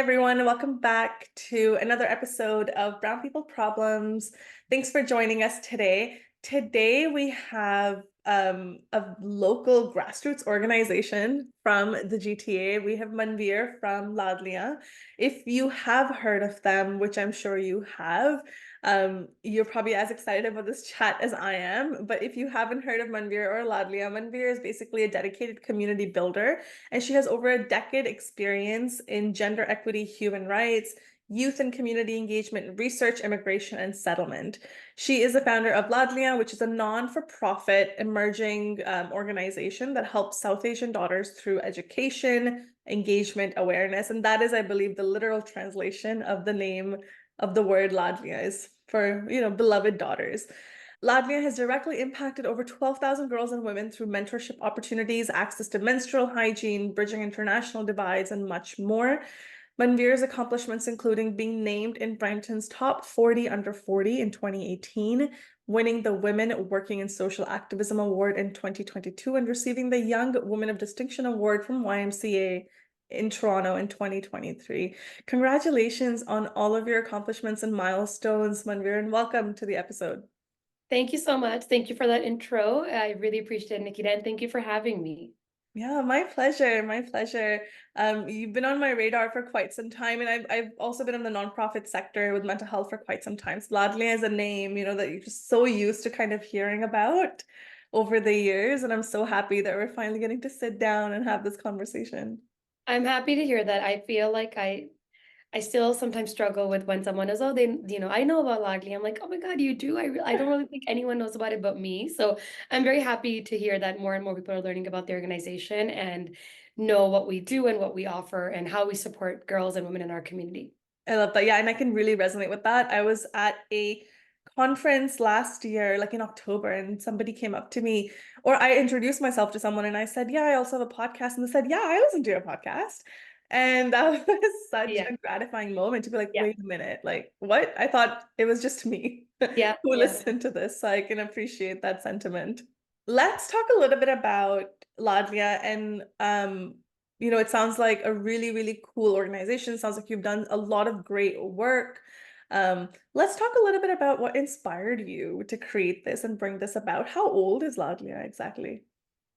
everyone. Welcome back to another episode of Brown People Problems. Thanks for joining us today. Today, we have a local grassroots organization from the GTA. We have Manvir from Laadliyan. If you have heard of them, which I'm sure you have, you're probably as excited about this chat as I am. But if you haven't heard of Manvir or Laadliyan, Manvir is basically a dedicated community builder, and she has over a decade experience in gender equity, human rights, youth and community engagement, research, immigration, and settlement. She is the founder of Laadliyan, which is a non-for-profit emerging organization that helps South Asian daughters through education, engagement, awareness. And that is, I believe, the literal translation of the name of the word Laadliyan is for, beloved daughters. Laadliyan has directly impacted over 12,000 girls and women through mentorship opportunities, access to menstrual hygiene, bridging international divides, and much more. Manvir's accomplishments including being named in Brampton's top 40 under 40 in 2018, winning the Women Working in Social Activism Award in 2022, and receiving the Young Woman of Distinction Award from YWCA in Toronto in 2023. Congratulations on all of your accomplishments and milestones, Manvir, and welcome to the episode. Thank you so much. Thank you for that intro. I really appreciate it, Nikita, and thank you for having me. Yeah, my pleasure. My pleasure. You've been on my radar for quite some time, and I've also been in the nonprofit sector with mental health for quite some time. So Laadliyan is a name, that you're just so used to kind of hearing about over the years, and I'm so happy that we're finally getting to sit down and have this conversation. I'm happy to hear that. I feel like I still sometimes struggle with when someone is, oh, I know about Lagli. I'm like, oh my God, you do? I don't really think anyone knows about it but me. So I'm very happy to hear that more and more people are learning about the organization and know what we do and what we offer and how we support girls and women in our community. I love that. Yeah, and I can really resonate with that. I was at a conference last year, like in October, and somebody came up to me, or I introduced myself to someone and I said, yeah, I also have a podcast. And they said, yeah, I listen to your podcast. And that was such Yeah, a gratifying moment to be like, yeah, wait a minute, like what? I thought it was just me yeah, who yeah. listened to this. So I can appreciate that sentiment. Let's talk a little bit about Latvia and it sounds like a really, really cool organization. It sounds like you've done a lot of great work. Let's talk a little bit about what inspired you to create this and bring this about. How old is Laadliyan exactly?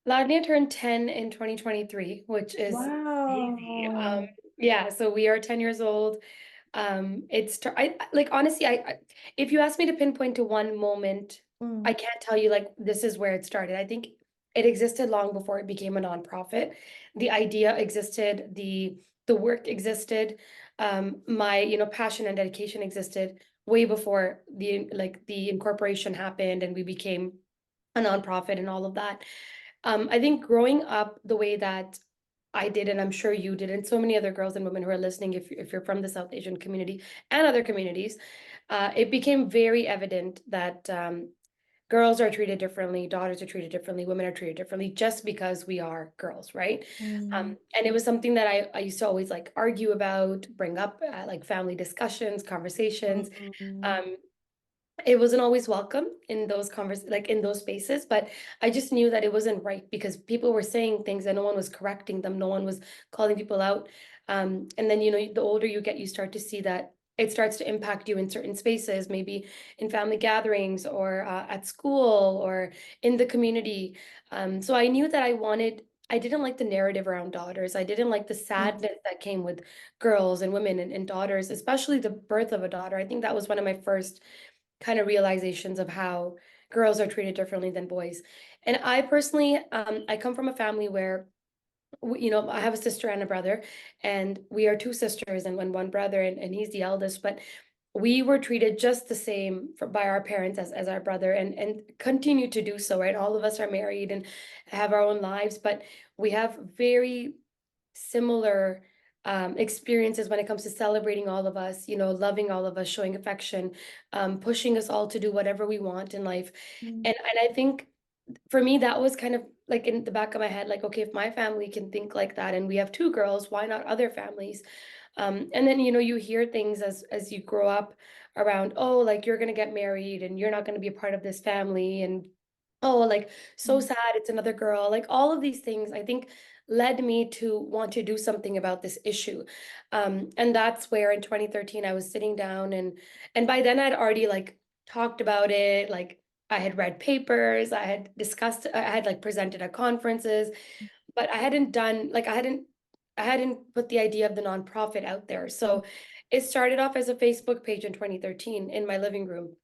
Laadliyan turned 10 in 2023, which is crazy. Wow. Yeah, so we are 10 years old. Like honestly, if you ask me to pinpoint to one moment, I Mm, can't tell you like this is where it started. I think it existed long before it became a nonprofit. The idea existed, the work existed, my passion and dedication existed way before the incorporation happened and we became a nonprofit and all of that. I think growing up the way that I did, and I'm sure you did, and so many other girls and women who are listening, if you're from the South Asian community and other communities, it became very evident that girls are treated differently, daughters are treated differently, women are treated differently, just because we are girls, right? mm, And it was something that I used to always like argue about, bring up at like family discussions, conversations. mm, Um, it wasn't always welcome in those like in those spaces, but I just knew that it wasn't right because people were saying things and no one was correcting them, no one was calling people out. And then the older you get, you start to see that it starts to impact you in certain spaces, maybe in family gatherings or at school or in the community. So I knew that I didn't like the narrative around daughters. I didn't like the mm. sadness that came with girls and women and daughters, especially the birth of a daughter. I think that was one of my first kind of realizations of how girls are treated differently than boys. And I personally, I come from a family where, I have a sister and a brother, and we are two sisters and one brother, and he's the eldest, but we were treated just the same by our parents as our brother and continue to do so, right? All of us are married and have our own lives, but we have very similar experiences when it comes to celebrating all of us, loving all of us, showing affection, pushing us all to do whatever we want in life. Mm. And I think for me, that was kind of like in the back of my head, like, okay, if my family can think like that and we have two girls, why not other families? And then, you hear things as you grow up around, oh, like you're going to get married and you're not going to be a part of this family. And oh, like so Mm. sad, it's another girl. Like all of these things, I think led me to want to do something about this issue. And that's where in 2013 I was sitting down and by then I'd already like talked about it, like I had read papers, I had discussed, I had like presented at conferences, but I hadn't done like I hadn't put the idea of the nonprofit out there. So it started off as a Facebook page in 2013 in my living room.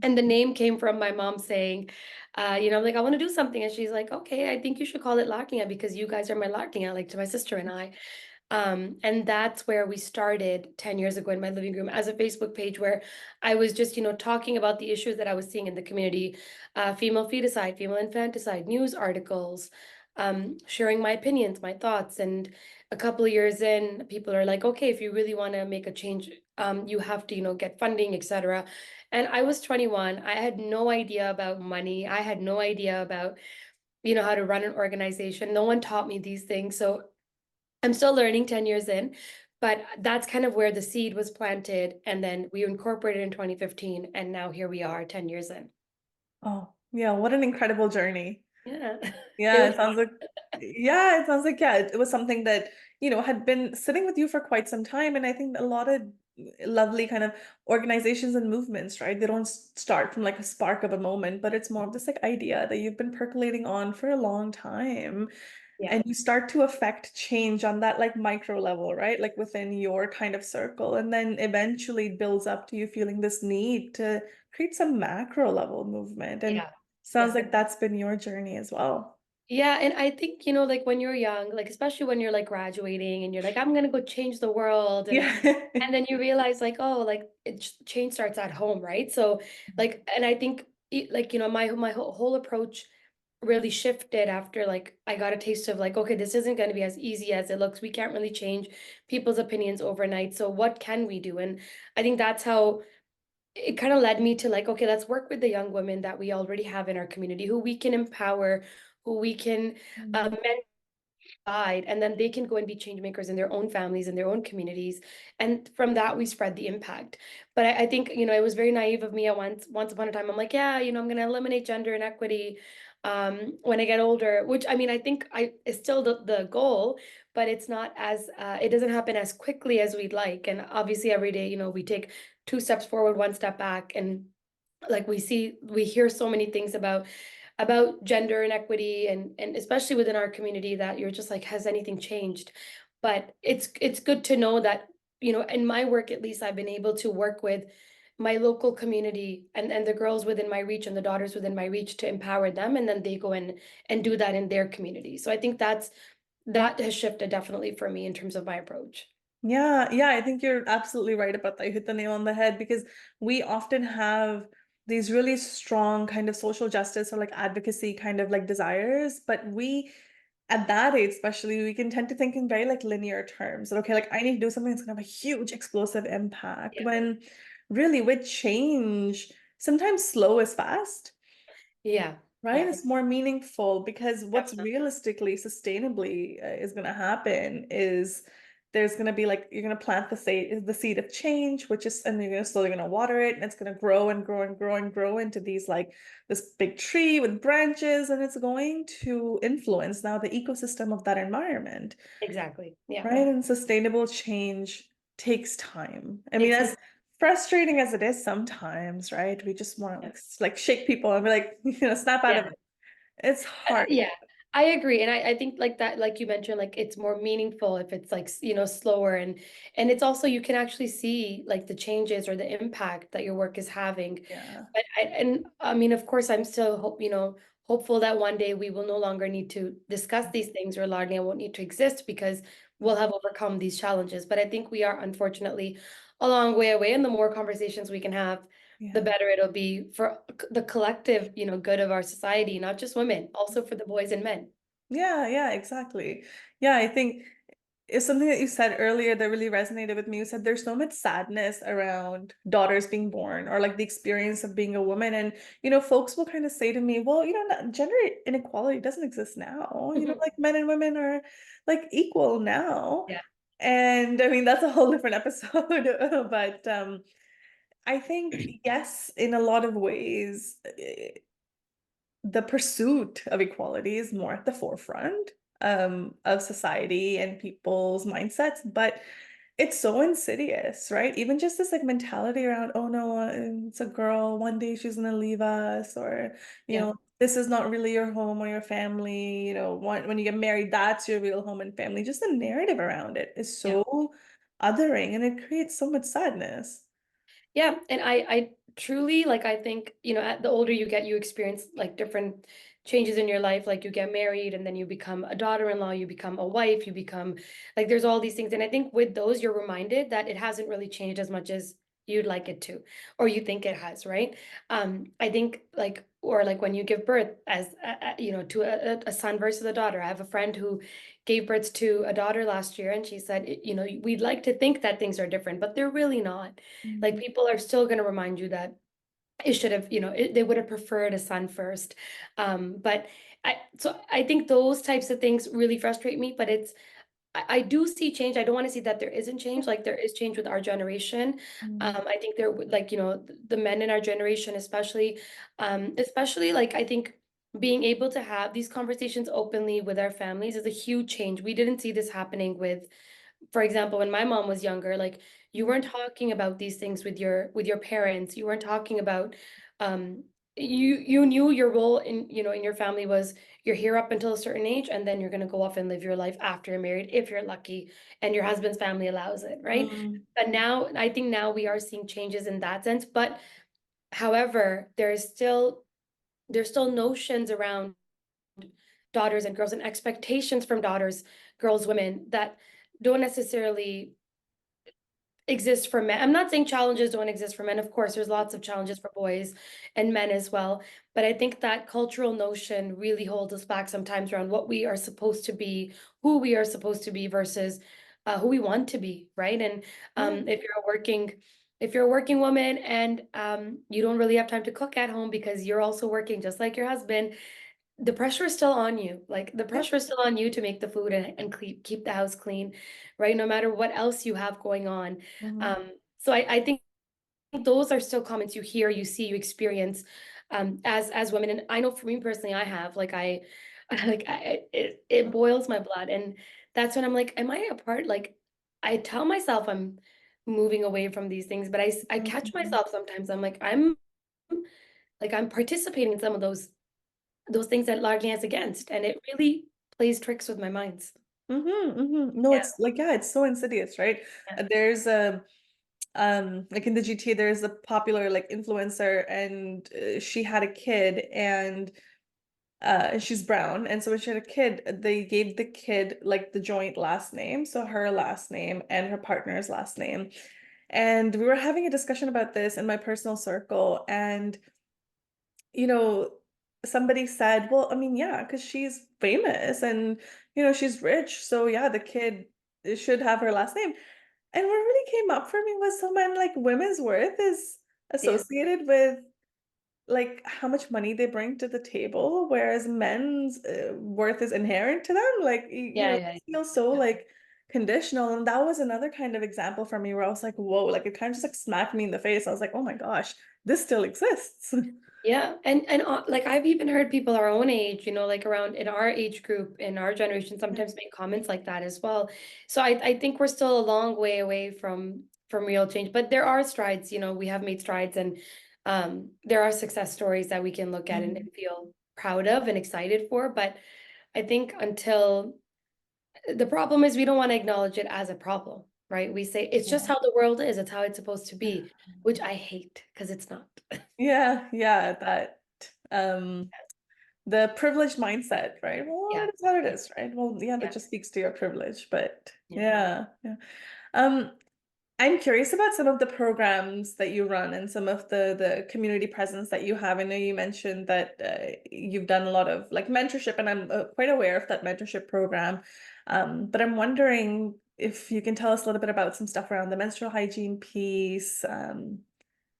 And the name came from my mom saying, I'm like, I want to do something. And she's like, okay, I think you should call it Laadliyan because you guys are my Laadliyan, like to my sister and I. And that's where we started 10 years ago in my living room as a Facebook page where I was just, talking about the issues that I was seeing in the community, female feticide, female infanticide, news articles, sharing my opinions, my thoughts. And a couple of years in, people are like, okay, if you really want to make a change, you have to, get funding, etc. And I was 21. I had no idea about money. I had no idea about, how to run an organization. No one taught me these things. So I'm still learning 10 years in, but that's kind of where the seed was planted. And then we incorporated in 2015. And now here we are 10 years in. Oh, yeah, what an incredible journey. Yeah. It Yeah, was it sounds like, yeah, it sounds like, yeah, it was something that, had been sitting with you for quite some time. And I think a lot of lovely kind of organizations and movements, right? They don't start from like a spark of a moment, but it's more of this like idea that you've been percolating on for a long time. yeah. And you start to affect change on that like micro level, right? Like within your kind of circle. And then eventually it builds up to you feeling this need to create some macro level movement. And Yeah. sounds Yeah. like that's been your journey as well. Yeah, and I think, like when you're young, like especially when you're like graduating and you're like, I'm gonna go change the world, Yeah. and then you realize like, oh, like change starts at home, right? So like, and I think like, my whole approach really shifted after like I got a taste of like, okay, this isn't gonna be as easy as it looks. We can't really change people's opinions overnight. So what can we do? And I think that's how it kind of led me to like, okay, let's work with the young women that we already have in our community who we can empower, who we can Mm. guide, and then they can go and be change makers in their own families and their own communities. And from that, we spread the impact. But I think, it was very naive of me at once upon a time. I'm like, yeah, I'm going to eliminate gender inequity when I get older, which I mean, I think is still the goal, but it's not as, it doesn't happen as quickly as we'd like. And obviously every day, we take two steps forward, one step back. And like we hear so many things about gender inequity and especially within our community that you're just like, has anything changed? But it's good to know that, in my work at least, I've been able to work with my local community and the girls within my reach and the daughters within my reach to empower them, and then they go in and do that in their community. So I think that has shifted definitely for me in terms of my approach. Yeah, yeah, I think you're absolutely right about that. You hit the nail on the head because we often have these really strong kind of social justice or like advocacy kind of like desires, but we at that age especially we can tend to think in very like linear terms that okay, like I need to do something that's gonna have a huge explosive impact Yeah. when really with change, sometimes slow is fast. Yeah. Right? Yeah. It's more meaningful because what's Definitely. realistically, sustainably is going to happen is there's going to be like you're going to plant the seed of change, which is and you're going to slowly going to water it, and it's going to grow and grow and grow and grow into these like this big tree with branches, and it's going to influence now the ecosystem of that environment, Exactly. Yeah. right? And sustainable change takes time. I mean, Takes some as frustrating as it is sometimes, right? We just want to time. like shake people and be like, snap out Yeah. of it. It's hard. Yeah, I agree. And I think like that, like you mentioned, like it's more meaningful if it's like, slower and it's also you can actually see like the changes or the impact that your work is having. Yeah. But and I mean, of course, I'm still hopeful that one day we will no longer need to discuss these things or learning won't need to exist because we'll have overcome these challenges. But I think we are unfortunately a long way away, and the more conversations we can have, the Yeah. better it'll be for the collective, good of our society, not just women, also for the boys and men. Yeah, yeah, exactly. Yeah, I think it's something that you said earlier that really resonated with me. You said there's so much sadness around daughters being born or like the experience of being a woman. And, folks will kind of say to me, well, gender inequality doesn't exist now. Mhm. Like men and women are like equal now. Yeah. And I mean, that's a whole different episode. But I think, yes, in a lot of ways, the pursuit of equality is more at the forefront of society and people's mindsets, but it's so insidious, right? Even just this like mentality around, oh no, it's a girl, one day she's gonna leave us, or Yeah. this is not really your home or your family, when you get married, that's your real home and family. Just the narrative around it is Yeah. so othering and it creates so much sadness. Yeah, and I truly like I think, at the older you get, you experience like different changes in your life. Like you get married and then you become a daughter-in-law, you become a wife, you become like there's all these things. And I think with those, you're reminded that it hasn't really changed as much as you'd like it to, or you think it has, right? I think like or like when you give birth as to a son versus a daughter. I have a friend who gave birth to a daughter last year, and she said, we'd like to think that things are different, but they're really not. Like Mhm. people are still going to remind you that it should have, they would have preferred a son first. But I think those types of things really frustrate me, but I do see change. I don't want to see that there isn't change. Like there is change with our generation. Mhm. I think there would like, the men in our generation, especially like I think being able to have these conversations openly with our families is a huge change. We didn't see this happening with, for example, when my mom was younger, like you weren't talking about these things with your parents. You weren't talking about um you knew your role in in your family was you're here up until a certain age and then you're going to go off and live your life after you're married if you're lucky and your husband's family allows it, right? Mhm. But now I think now we are seeing changes in that sense. But however, there's still notions around daughters and girls and expectations from daughters, girls, women that don't necessarily exist for men. I'm not saying challenges don't exist for men. Of course, there's lots of challenges for boys and men as well. But I think that cultural notion really holds us back sometimes around what we are supposed to be, who we are supposed to be versus who we want to be, right? And Yeah. if you're a working woman and you don't really have time to cook at home because you're also working just like your husband, the pressure is still on you. Like the Yeah. pressure is still on you to make the food and keep the house clean, right? No matter what else you have going on. Mhm. So I think those are still comments you hear, you see, you experience as women. And I know for me personally, I have like it boils my blood. And that's when I'm like, am I a part? Like I tell myself I'm moving away from these things, but I catch Mhm. myself sometimes. I'm like I'm participating in some of those things that Laadliyan is against, and it really plays tricks with my minds. No, Yeah, it's like, yeah, it's so insidious, right? yeah, There's a like in the GTA, there's a popular like influencer, and she had a kid, and she's brown, and so when she had a kid, they gave the kid like the joint last name, so her last name and her partner's last name. And we were having a discussion about this in my personal circle, and you know, somebody said, well, I mean, yeah, because she's famous and, she's rich. So, yeah, the kid should have her last name. And what really came up for me was someone like women's worth is yeah, associated with like how much money they bring to the table, whereas men's worth is inherent to them. Like, yeah, it yeah, feels so yeah. like conditional. And that was another kind of example for me where I was like, whoa, like it kind of just like smacked me in the face. I was like, oh my gosh, this still exists. Yeah, and like I've even heard people our own age, like around in our age group, in our generation, sometimes make comments like that as well. So I think we're still a long way away from real change, but there are strides. We have made strides, and there are success stories that we can look at and Mhm. feel proud of and excited for. But I think until the problem is we don't want to acknowledge it as a problem, right? We say it's just Yeah. how the world is, it's how it's supposed to be, which I hate because it's not. Yeah, yeah, that the privileged mindset, right? Well, Yeah, it is what it is, right? Well, yeah, that yeah, just speaks to your privilege, but yeah. yeah, yeah. Um, I'm curious about some of the programs that you run and some of the community presence that you have. I know you mentioned that you've done a lot of like mentorship, and I'm quite aware of that mentorship program. But I'm wondering if you can tell us a little bit about some stuff around the menstrual hygiene piece,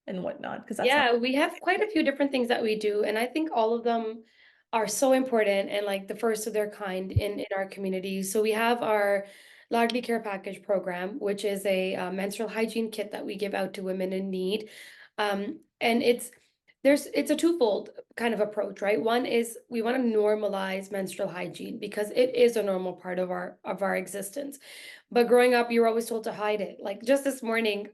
and whatnot, because that's not. Yeah, we have quite a few different things that we do, and I think all of them are so important and like the first of their kind in our community. So we have our Largely Care Package program, which is a menstrual hygiene kit that we give out to women in need. And it's a twofold kind of approach, right? One is we want to normalize menstrual hygiene because it is a normal part of our existence. But growing up, you're always told to hide it. Like just this morning,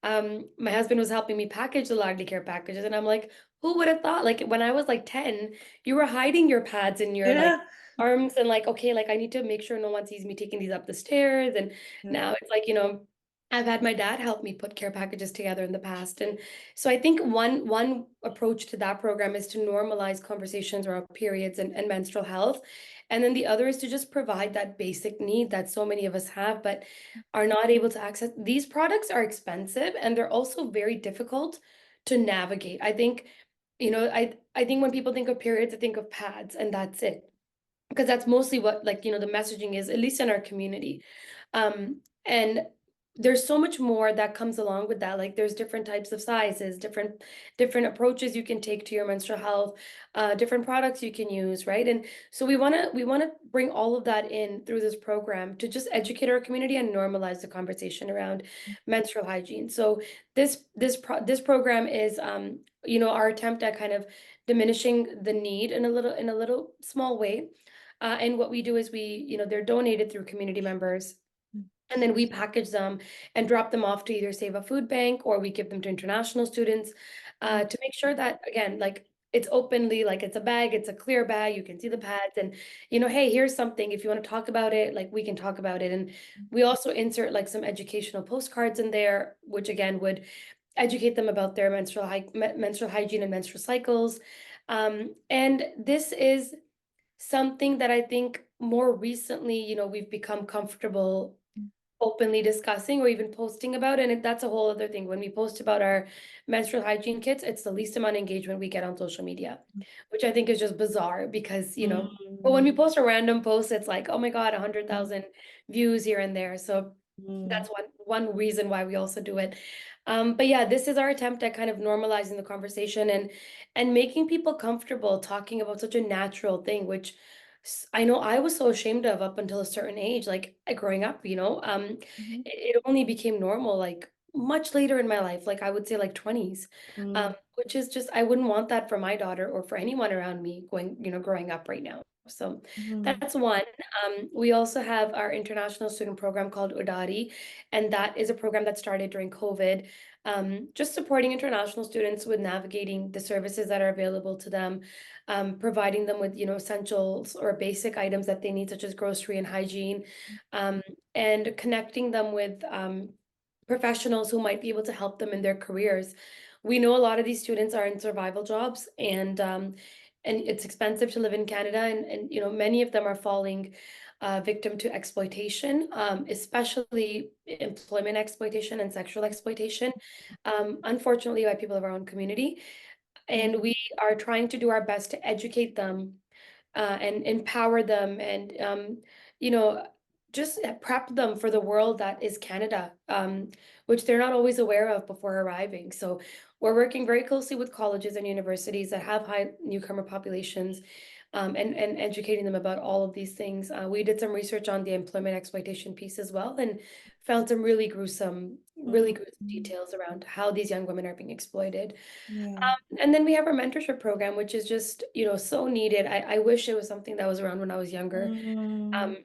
my husband was helping me package the Laadli Care packages, and I'm like, who would have thought? Like when I was like 10, you were hiding your pads in your like Yeah. arms and like, okay, like I need to make sure no one sees me taking these up the stairs. And Yeah. now it's like, I've had my dad help me put care packages together in the past. And so I think one approach to that program is to normalize conversations around periods and menstrual health. And then the other is to just provide that basic need that so many of us have, but are not able to access. These products are expensive and they're also very difficult to navigate. I think, I think when people think of periods, they think of pads and that's it. Because that's mostly what like, the messaging is, at least in our community. And there's so much more that comes along with that. Like there's different types of sizes, different approaches you can take to your menstrual health, different products you can use, right? And so we want to bring all of that in through this program to just educate our community and normalize the conversation around menstrual hygiene. So this program is our attempt at kind of diminishing the need in a little small way. And what we do is they're donated through community members. And then we package them and drop them off to either Save a Food Bank or we give them to international students to make sure that, again, like it's openly, like it's a bag, it's a clear bag, you can see the pads. And, hey, here's something. If you want to talk about it, like we can talk about it. And we also insert like some educational postcards in there, which again would educate them about their menstrual hygiene and menstrual cycles. And this is something that I think more recently, we've become comfortable openly discussing or even posting about. And that's a whole other thing. When we post about our menstrual hygiene kits, it's the least amount of engagement we get on social media, which I think is just bizarre because, but when Mm, we post a random post, it's like, oh my God, 100,000 views here and there. So mm, that's one reason why we also do it. But yeah, this is our attempt at kind of normalizing the conversation and making people comfortable talking about such a natural thing, which I know I was so ashamed of up until a certain age, like growing up, mhm, it only became normal like much later in my life, like I would say like 20s, mm, which is just I wouldn't want that for my daughter or for anyone around me growing up right now. So mhm, that's one. We also have our international student program called Udari, and that is a program that started during COVID, just supporting international students with navigating the services that are available to them, providing them with, essentials or basic items that they need, such as grocery and hygiene, um, and connecting them with professionals who might be able to help them in their careers. We know a lot of these students are in survival jobs, and it's expensive to live in Canada, and many of them are falling victim to exploitation, especially employment exploitation and sexual exploitation, unfortunately by people of our own community. And mm, we are trying to do our best to educate them and empower them and you know just prep them for the world that is Canada, which they're not always aware of before arriving. So we're working very closely with colleges and universities that have high newcomer populations, and educating them about all of these things. We did some research on the employment exploitation piece as well and found some really mm, gruesome mm. details around how these young women are being exploited. Yeah. And then we have our mentorship program, which is just, so needed. I wish it was something that was around when I was younger. Mm, Um,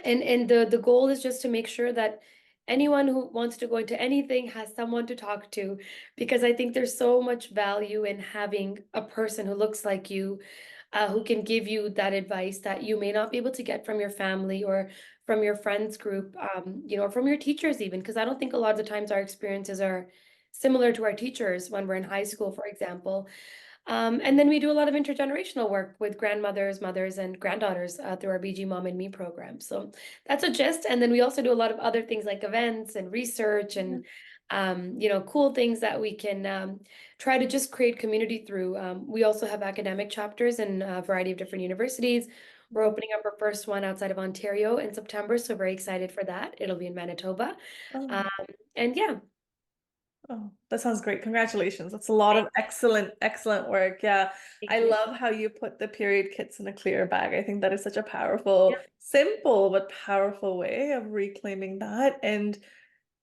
and the goal is just to make sure that anyone who wants to go into anything has someone to talk to, because I think there's so much value in having a person who looks like you, who can give you that advice that you may not be able to get from your family or from your friends group, or from your teachers even, because I don't think a lot of the times our experiences are similar to our teachers when we're in high school, for example. And then we do a lot of intergenerational work with grandmothers, mothers, and granddaughters through our BG Mom and Me program. So that's a gist. And then we also do a lot of other things like events and research yeah. and cool things that we can try to just create community through. We also have academic chapters in a variety of different universities. We're opening up our first one outside of Ontario in September, so very excited for that. It'll be in Manitoba. Um, Oh, and yeah, oh, that sounds great. Congratulations. That's a lot of thank excellent, excellent work. Yeah. I you. love how you put the period kits in a clear bag. I think that is such a Yeah. powerful, simple but powerful way of reclaiming that. And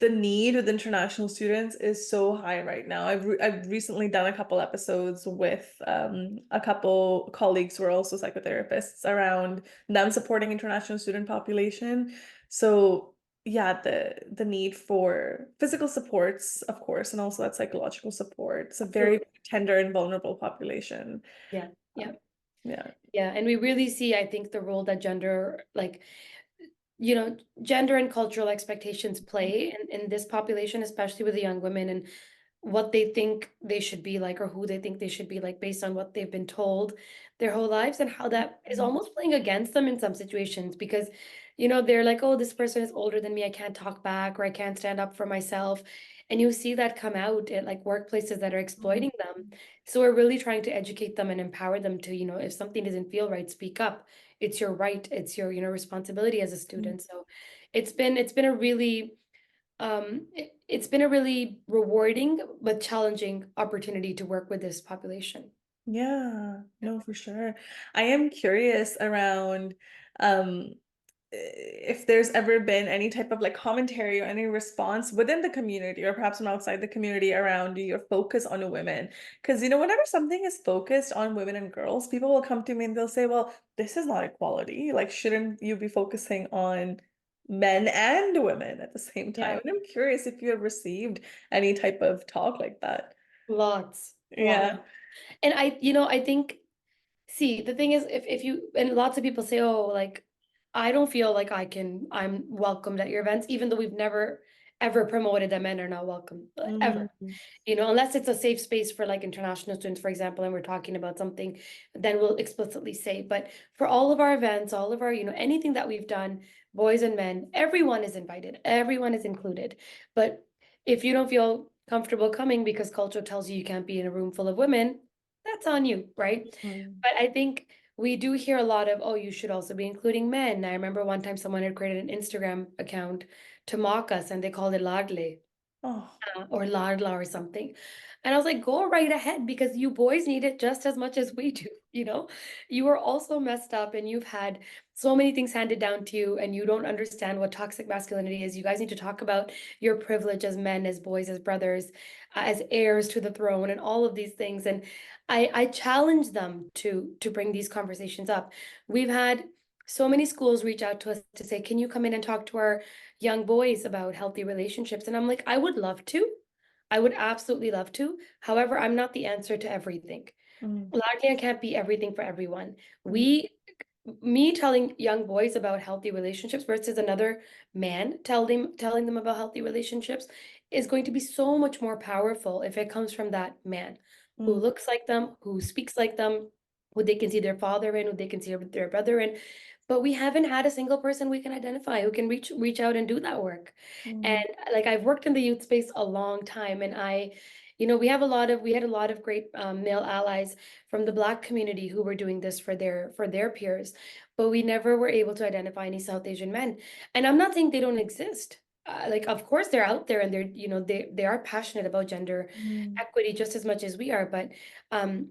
the need with international students is so high right now. I've recently done a couple episodes with a couple colleagues who are also psychotherapists around them supporting international student population. So yeah, the need for physical supports, of course, and also that psychological support. It's a very Absolutely. tender and vulnerable population. Yeah. Yeah. Um, yeah. Yeah. And we really see, I think, the role that gender, like, you know, gender and cultural expectations play in this population, especially with the young women, and what they think they should be like, or who they think they should be like based on what they've been told their whole lives, and how that is almost playing against them in some situations because, they're like, oh, this person is older than me, I can't talk back, or I can't stand up for myself. And you see that come out at like workplaces that are exploiting them. So we're really trying to educate them and empower them to, if something doesn't feel right, speak up. It's your right, it's your, responsibility as a student. So it's been a really it's been a really rewarding but challenging opportunity to work with this population. Yeah, no, for sure. I am curious around um if there's ever been any type of like commentary or any response within the community or perhaps from outside the community around your focus on women. Because whenever something is focused on women and girls, people will come to me and they'll say, well, this is not equality. Like, shouldn't you be focusing on men and women at the same time? Yeah, And I'm curious if you have received any type of talk like that. lots. Yeah. And I think, see, the thing is, if you, and lots of people say, oh, like, I don't feel like I'm welcomed at your events, even though we've never ever promoted that men are not welcome, ever. Mm, Unless it's a safe space for like international students, for example, and we're talking about something, then we'll explicitly say. But for all of our events, all of our, anything that we've done, boys and men, everyone is invited, everyone is included. But if you don't feel comfortable coming because culture tells you you can't be in a room full of women, that's on you, right? mm. But I think we do hear a lot of, oh, you should also be including men. I remember one time someone had created an Instagram account to mock us and they called it Ladle Oh. or Ladla or something. And I was like, go right ahead because you boys need it just as much as we do. You are also messed up and you've had so many things handed down to you and you don't understand what toxic masculinity is. You guys need to talk about your privilege as men, as boys, as brothers, as heirs to the throne and all of these things. And I challenge them to bring these conversations up. We've had so many schools reach out to us to say, can you come in and talk to our young boys about healthy relationships? And I'm like, I would love to. I would absolutely love to. However, I'm not the answer to everything. Mm, Laadliyan can't be everything for everyone. mm, Me telling young boys about healthy relationships versus another man telling them about healthy relationships is going to be so much more powerful if it comes from that man who mm, looks like them, who speaks like them, who they can see their father in, who they can see their brother in. But we haven't had a single person we can identify who can reach out and do that work. And mm, like I've worked in the youth space a long time, and we had a lot of great male allies from the Black community who were doing this for their peers, but we never were able to identify any South Asian men. And I'm not saying they don't exist. Like, of course, they're out there, and they are passionate about gender mm, equity just as much as we are. But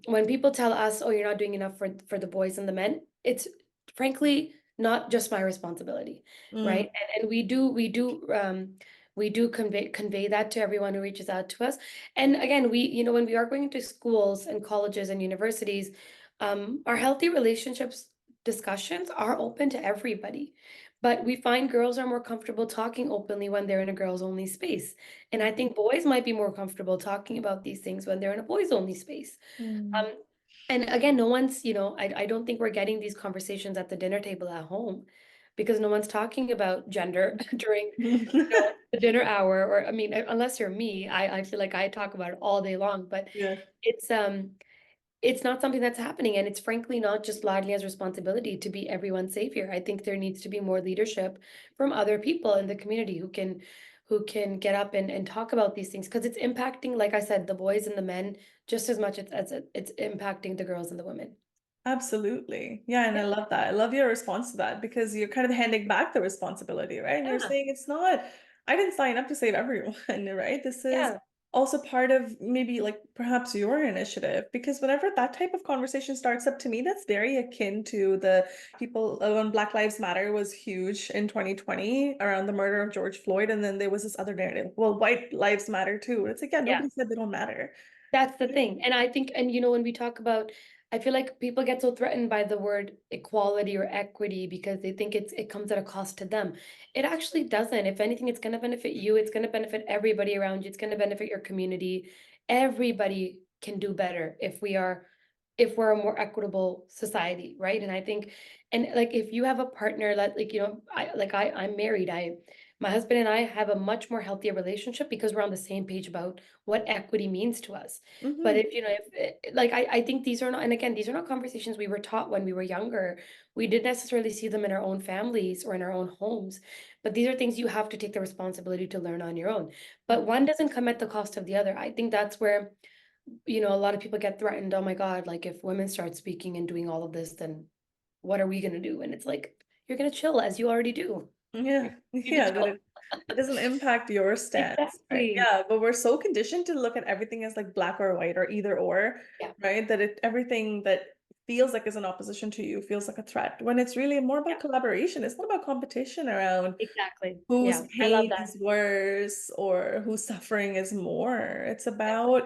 when people tell us, "Oh, you're not doing enough for the boys and the men," it's frankly not just my responsibility, mm, right? And we do convey that to everyone who reaches out to us. And again, when we are going into schools and colleges and universities, our healthy relationships discussions are open to everybody. But we find girls are more comfortable talking openly when they're in a girls only space. And I think boys might be more comfortable talking about these things when they're in a boys only space. mm. Um, and again, no one's, I don't think we're getting these conversations at the dinner table at home because no one's talking about gender during, the dinner hour. Or, I mean, unless you're me, I feel like I talk about it all day long, but Yeah, it's, um, it's not something that's happening. And it's frankly not just Ladlia's responsibility to be everyone's savior. I think there needs to be more leadership from other people in the community who can get up and talk about these things because it's impacting, like I said, the boys and the men just as much as it's impacting the girls and the women. absolutely. Yeah, and I Yeah. love that. I love your response to that because you're kind of handing back the responsibility, right? And you're Yeah. saying it's not, I didn't sign up to save everyone, right? This is Yeah. also part of maybe like perhaps your initiative, because whenever that type of conversation starts up, to me that's very akin to the people when Black Lives Matter was huge in 2020 around the murder of George Floyd, and then there was this other narrative, well, white lives matter too. It's like, yeah, Yeah. nobody said they don't matter. That's the thing. And I think, and when we talk about, I feel like people get so threatened by the word equality or equity because they think it comes at a cost to them. It actually doesn't. If anything, it's going to benefit you. It's going to benefit everybody around you. It's going to benefit your community. Everybody can do better if we're a more equitable society, right? And I think, and like if you have a partner that like, I'm married. My husband and I have a much more healthier relationship because we're on the same page about what equity means to us. But Hmm. if like I think these are not, and again, these are not conversations we were taught when we were younger. We didn't necessarily see them in our own families or in our own homes, but these are things you have to take the responsibility to learn on your own. But one doesn't come at the cost of the other. I think that's where, a lot of people get threatened. Oh my God, like if women start speaking and doing all of this, then what are we gonna do? And it's like, you're gonna chill as you already do. Yeah, You need yeah, to that chill. it doesn't impact your stance, right? Exactly. Yeah, but we're so conditioned to look at everything as like black or white or either or, Yeah. right? That everything that feels like is an opposition to you feels like a threat when it's really more about Yeah. collaboration. It's not about competition around Exactly. whose Yeah. I love pain that. is worse or whose suffering is more. It's Yeah. about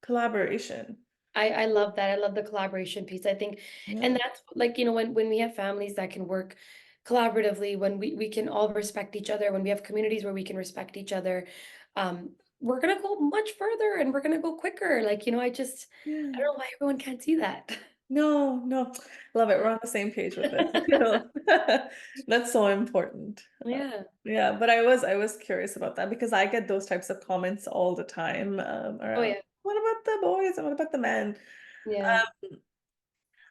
collaboration. I love that. I love the collaboration piece. I think, and Yeah. that's like, when we have families that can work collaboratively, when we can all respect each other, when we have communities where we can respect each other, we're gonna go much further and we're gonna go quicker. Like, I Yeah. don't know why everyone can't see that. No, no, love it. We're on the same page with this. You know, that's so important. Yeah. Yeah, but I was curious about that because I get those types of comments all the time Oh around yeah. what about the boys and what about the men? Yeah. Um,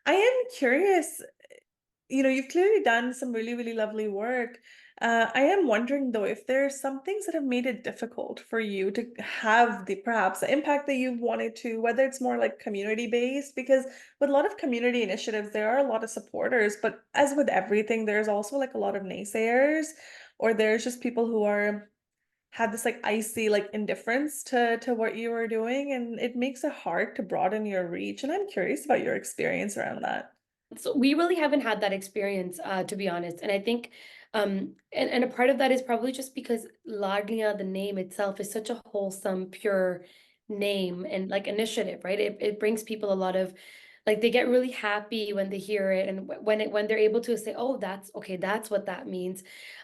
I am curious, you've clearly done some really, really lovely work. I am wondering though, if there's some things that have made it difficult for you to have the perhaps the impact that you've wanted to, whether it's more like community based, because with a lot of community initiatives, there are a lot of supporters, but as with everything, there's also like a lot of naysayers, or there's just people who are had this like icy like indifference to what you were doing, and it makes it hard to broaden your reach. And I'm curious about your experience around that. So we really haven't had that experience, to be honest. And I think, and a part of that is probably just because Laadliyan, the name itself, is such a wholesome, pure name and like initiative, right? It brings people a lot of, like they get really happy when they hear it, and when they're able to say, oh, that's okay, that's what that means.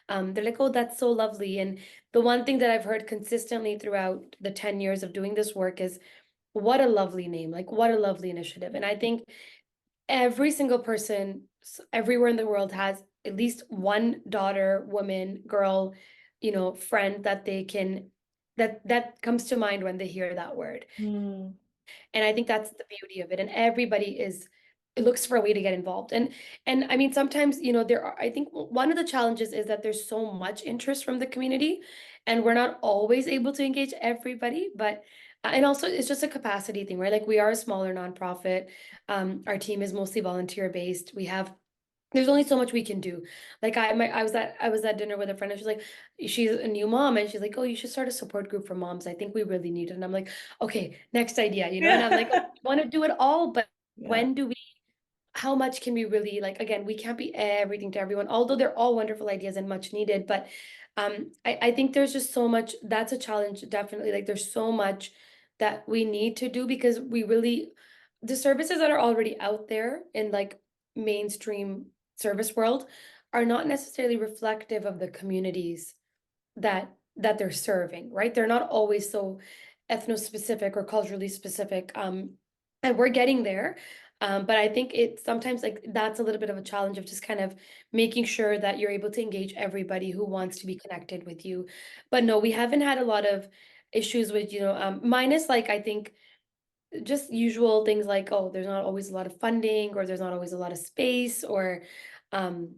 They're like, oh, that's so lovely. And the one thing that I've heard consistently throughout the 10 years of doing this work is, what a lovely name, like what a lovely initiative. And I think every single person everywhere in the world has at least one daughter, woman, girl, friend that they can that comes to mind when they hear that word. Hmm. And I think that's the beauty of it. And everybody looks for a way to get involved. And I mean, sometimes, there are, I think one of the challenges is that there's so much interest from the community and we're not always able to engage everybody, but and also it's just a capacity thing, right? Like we are a smaller nonprofit. Our team is mostly volunteer based. There's only so much we can do. Like I was at dinner with a friend and she's like, she's a new mom and she's like, oh, you should start a support group for moms. I think we really need it. And I'm like, okay, next idea, and I'm like, oh, Yeah. I want to do it all, but Yeah. when do we, how much can we really, like, again, we can't be everything to everyone, although they're all wonderful ideas and much needed. But I think there's just so much, that's a challenge, definitely. Like there's so much that we need to do because the services that are already out there in like mainstream service world are not necessarily reflective of the communities that they're serving, right? They're not always so ethno-specific or culturally specific. And we're getting there. But I think it sometimes like that's a little bit of a challenge of just kind of making sure that you're able to engage everybody who wants to be connected with you. But no, we haven't had a lot of issues with, minus like I think just usual things like, oh, there's not always a lot of funding or there's not always a lot of space or um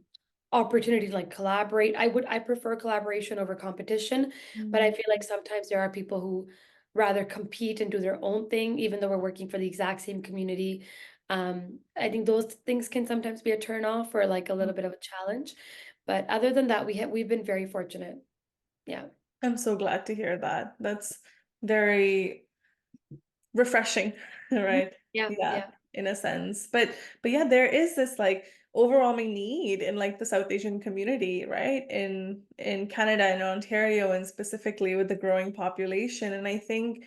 opportunity to like collaborate. I prefer collaboration over competition, but I Mm. feel like sometimes there are people who rather compete and do their own thing, even though we're working for the exact same community. I think those things can sometimes be a turn off or like a little bit of a challenge. But other than that, we've been very fortunate. Yeah. I'm so glad to hear that. That's very refreshing, right? Yeah, Yeah, yeah. in a sense. But yeah, there is this like overwhelming need in like the South Asian community, right? In Canada and Ontario and specifically with the growing population. And I think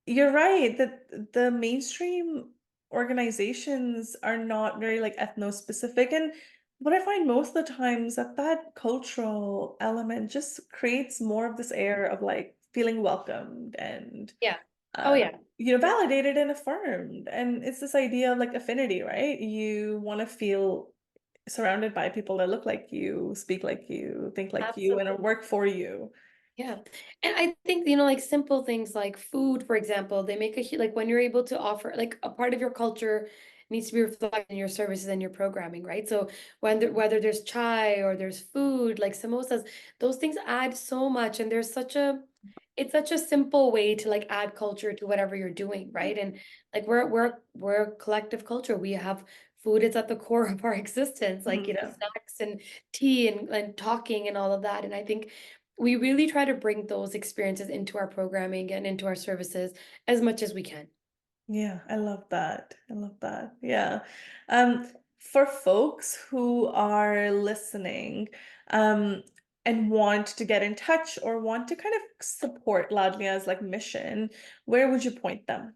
you're right that the mainstream organizations are not very like ethno-specific. And what I find most of the times that that cultural element just creates more of this air of like feeling welcomed and Yeah. Oh, uh, yeah. validated and affirmed. And it's this idea of like affinity, right? You want to feel surrounded by people that look like you, speak like you, think like you, and Absolutely. work for you. Yeah. And I think, like simple things like food, for example, they make like when you're able to offer like a part of your culture needs to be reflected in your services and your programming, right? So whether there's chai or there's food like samosas, those things add so much. And it's such a simple way to like add culture to whatever you're doing, right? And like we're a collective culture. We have food, it's at the core of our existence, like, Yeah. snacks and tea and talking and all of that. And I think we really try to bring those experiences into our programming and into our services as much as we can. Yeah, I love that. I love that. Yeah. For folks who are listening, and want to get in touch or want to kind of support Ladlia's like mission, where would you point them?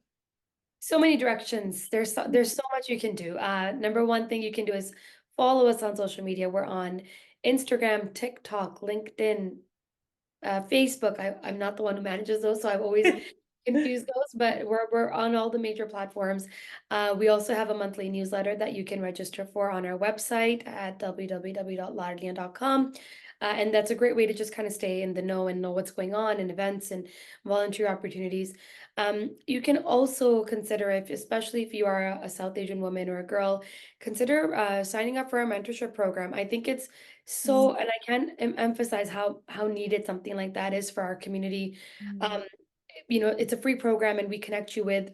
So many directions. There's so much you can do. Number one thing you can do is follow us on social media. We're on Instagram, TikTok, LinkedIn, Facebook. I'm not the one who manages those, so I've always confused those, but we're on all the major platforms. We also have a monthly newsletter that you can register for on our website at www.laadliyan.com. And that's a great way to just kind of stay in the know and know what's going on in events and volunteer opportunities. You can also consider, if especially if you are a South Asian woman or a girl, consider signing up for our mentorship program. I think it's Mm, so, and I can't emphasize how needed something like that is for our community. mm, Um, it's a free program, and we connect you with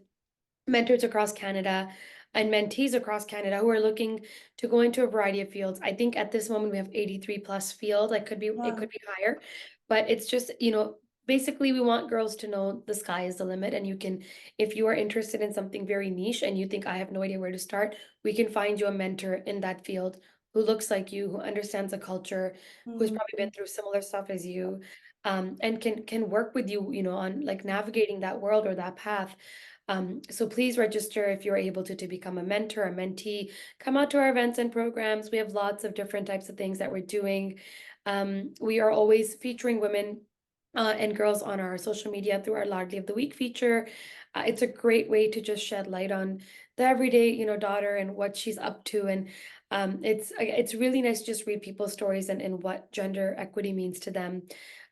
mentors across Canada and mentees across Canada who are looking to go into a variety of fields. I think at this moment we have 83 plus field. Like it could wow. be higher, but it's just, basically we want girls to know the sky is the limit, and you can, if you are interested in something very niche and you think I have no idea where to start, we can find you a mentor in that field who looks like you, who understands the culture, who's Mm, probably been through similar stuff as you, and can work with you, on like navigating that world or that path. So please register if you're able to become a mentor, a mentee. Come out to our events and programs. We have lots of different types of things that we're doing. We are always featuring women and girls on our social media through our Largely of the Week feature. It's a great way to just shed light on the everyday, daughter and what she's up to. And it's really nice to just read people's stories and what gender equity means to them.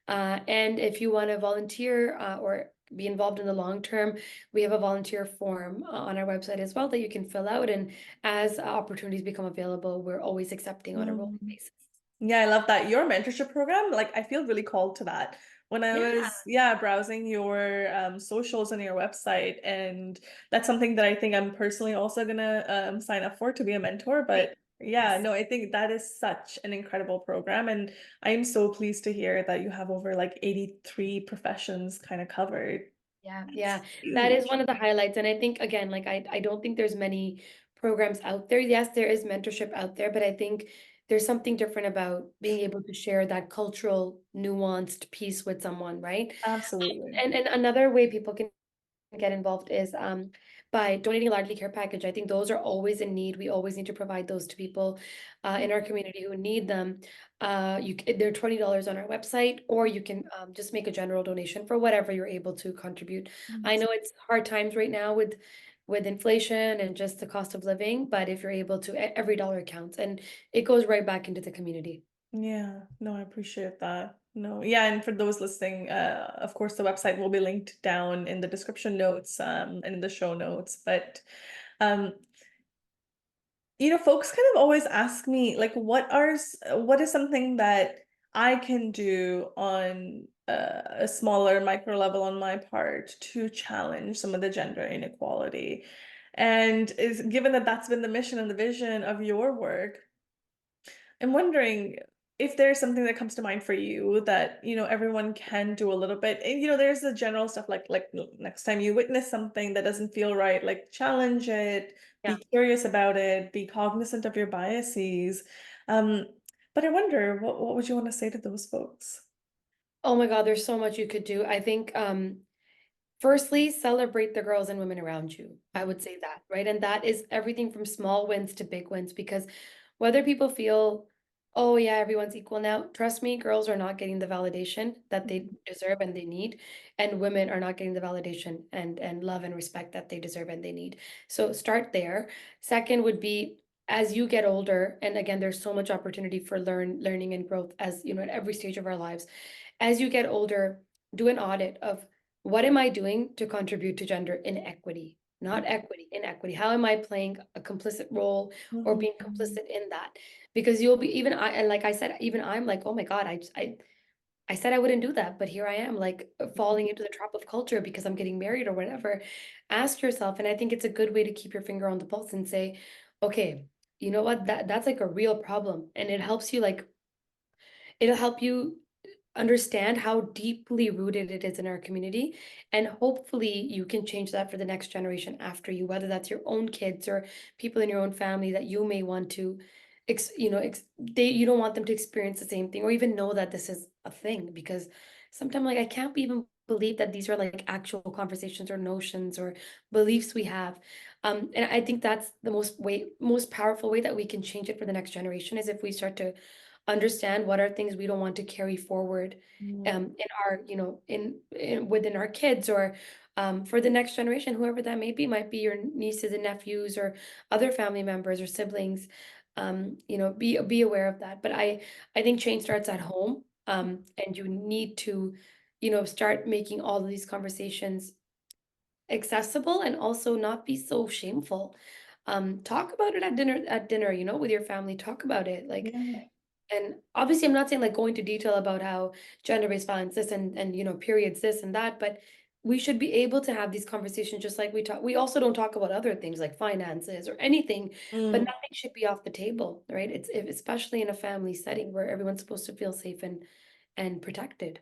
And if you want to volunteer or be involved in the long term, we have a volunteer form on our website as well that you can fill out. And as opportunities become available, we're always accepting on a rolling mm. basis. Yeah, I love that. Your mentorship program, like I feel really called to that. When I Yeah, was, yeah, browsing your socials and your website, and that's something that I think I'm personally also gonna sign up for to be a mentor. great. But yeah, Yes. no, I think that is such an incredible program, and I am so pleased to hear that you have over like 83 professions kind of covered. Yeah, That's yeah. That is huge. one of the highlights. And I think again, like I don't think there's many programs out there. Yes, there is mentorship out there, but I think there's something different about being able to share that cultural nuanced piece with someone, right? Absolutely. And another way people can get involved is by donating a largely care package. I think those are always in need. We always need to provide those to people in our community who need them. They're $20 on our website, or you can just make a general donation for whatever you're able to contribute. I know it's hard times right now with inflation and just the cost of living, but if you're able to, every dollar counts, and it goes right back into the community. Yeah, no, I appreciate that. No, yeah, and for those listening, of course, the website will be linked down in the description notes, and in the show notes. But, um, folks kind of always ask me, like, what is something that I can do on a smaller micro level on my part to challenge some of the gender inequality? And given that that's been the mission and the vision of your work, I'm wondering. if there's something that comes to mind for you that, everyone can do a little bit, and, there's the general stuff like next time you witness something that doesn't feel right, like challenge it, Yeah. be curious about it, be cognizant of your biases. Um, but I wonder, what would you want to say to those folks? Oh my God, there's so much you could do. I think firstly, celebrate the girls and women around you. I would say that, right? And that is everything from small wins to big wins, because whether people feel, oh yeah, everyone's equal now, trust me, girls are not getting the validation that they deserve and they need, and women are not getting the validation and love and respect that they deserve and they need. So start there. Second would be, as you get older, and again, there's so much opportunity for learning and growth, as you know, at every stage of our lives. As you get older, do an audit of, what am I doing to contribute to gender inequity? Not equity, inequity. How am I playing a complicit role or being Mhm. complicit in that? Because you'll be, even I, and like I said, even I'm like, oh my God, I said I wouldn't do that, but here I am, like falling into the trap of culture because I'm getting married or whatever. Ask yourself, and I think it's a good way to keep your finger on the pulse and say, okay, you know what? That's like a real problem. And it helps you, like, it'll help you understand how deeply rooted it is in our community. And hopefully you can change that for the next generation after you, whether that's your own kids or people in your own family that you may want to, you don't want them to experience the same thing or even know that this is a thing. Because sometimes, like, I can't even believe that these are like actual conversations or notions or beliefs we have. And I think that's the most powerful way that we can change it for the next generation, is if we start to understand what are things we don't want to carry forward Mhm. in our, in within our kids, or for the next generation, whoever that may be, might be your nieces and nephews or other family members or siblings. Be aware of that. But I think change starts at home, and you need to, start making all of these conversations accessible and also not be so shameful. Talk about it at dinner, with your family. Talk about it, like, Yeah. and obviously, I'm not saying like go into detail about how gender-based violence this and periods this and that, but we should be able to have these conversations just like we talk. We also don't talk about other things like finances or anything, but Mm. nothing should be off the table, right? Especially in a family setting where everyone's supposed to feel safe and protected.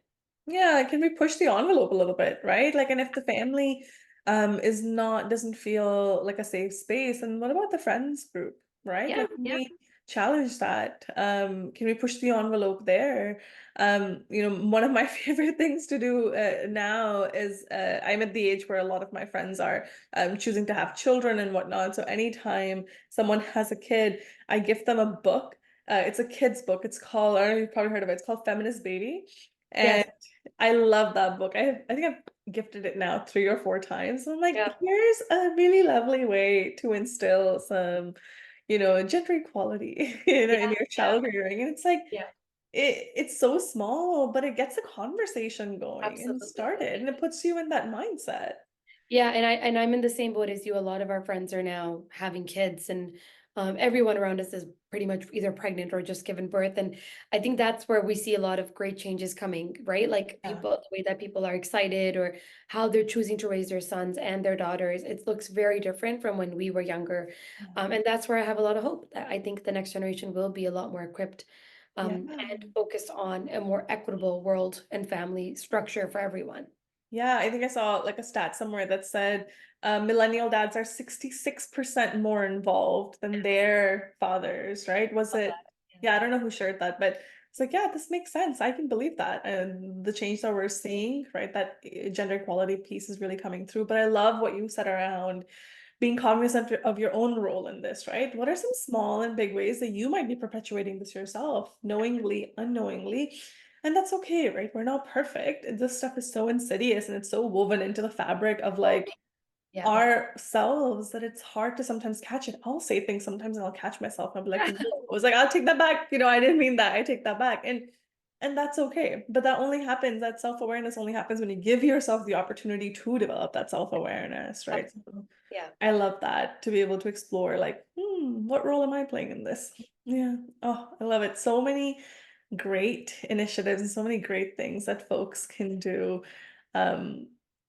Yeah, can we push the envelope a little bit, right? Like, and if the family doesn't feel like a safe space, and what about the friends group, right? Yeah, Like, can yeah, we challenge that? Can we push the envelope there? One of my favorite things to do now is I'm at the age where a lot of my friends are choosing to have children and whatnot. So anytime someone has a kid, I gift them a book. It's a kid's book. It's called, I don't know if you've probably heard of it. It's called Feminist Baby. And yes, I love that book. I think I've gifted it now 3 or 4 times. So I'm like, yeah, here's a really lovely way to instill some, gender equality, yeah, in your yeah, child rearing. And it's like yeah, it's so small, but it gets a conversation going and absolutely. started, and it puts you in that mindset. Yeah, and I'm in the same boat as you. A lot of our friends are now having kids, and everyone around us is pretty much either pregnant or just given birth. And I think that's where we see a lot of great changes coming, right? Like Yeah. people, the way that people are excited or how they're choosing to raise their sons and their daughters. It looks very different from when we were younger. And that's where I have a lot of hope that I think the next generation will be a lot more equipped, Yeah. and focused on a more equitable world and family structure for everyone. Yeah, I think I saw like a stat somewhere that said millennial dads are 66% more involved than their fathers, right? Was Love it? that. Yeah. Yeah, I don't know who shared that, but it's like, yeah, this makes sense. I can believe that. And the change that we're seeing, right? That gender equality piece is really coming through. But I love what you said around being cognizant of your own role in this, right? What are some small and big ways that you might be perpetuating this yourself, knowingly, unknowingly? And that's okay, right? We're not perfect. This stuff is so insidious and it's so woven into the fabric of Oh, like yeah. ourselves that it's hard to sometimes catch it. I'll say things sometimes and I'll catch myself and I'll be like, whoa. I was like, I'll take that back. I didn't mean that. I take that back. And that's okay. But that self-awareness only happens when you give yourself the opportunity to develop that self-awareness, right? Absolutely. Yeah. I love that, to be able to explore like, what role am I playing in this? Yeah. Oh, I love it. So many great initiatives and so many great things that folks can do. Um,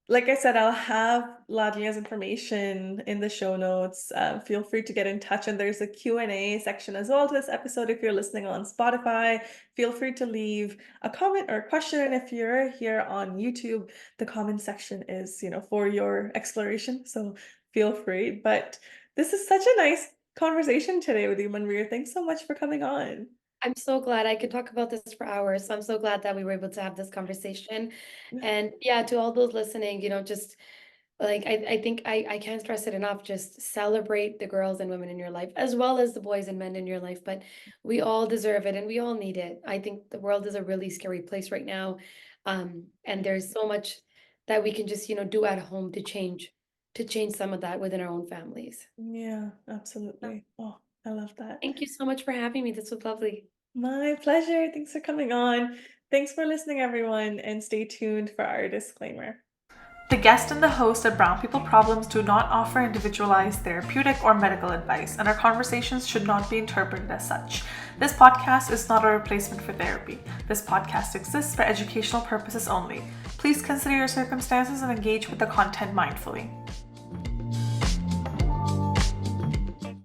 Like I said, I'll have Laadliyan's information in the show notes. Feel free to get in touch, and there's a Q&A section as well to this episode. If you're listening on Spotify, feel free to leave a comment or a question. And if you're here on YouTube, the comment section is, for your exploration. So feel free. But this is such a nice conversation today with you, Manvir. Thanks so much for coming on. I'm so glad I could talk about this for hours. So I'm so glad that we were able to have this conversation. And yeah, to all those listening, just like I think I can't stress it enough. Just celebrate the girls and women in your life, as well as the boys and men in your life. But we all deserve it and we all need it. I think the world is a really scary place right now. And there's so much that we can just, do at home to change some of that within our own families. Yeah, absolutely. Oh, I love that. Thank you so much for having me. This was lovely. My pleasure. Thanks for coming on. Thanks for listening, everyone, and stay tuned for our disclaimer. The guest and the host of Brown People Problems do not offer individualized therapeutic or medical advice, and our conversations should not be interpreted as such. This podcast is not a replacement for therapy. This podcast exists for educational purposes only. Please consider your circumstances and engage with the content mindfully.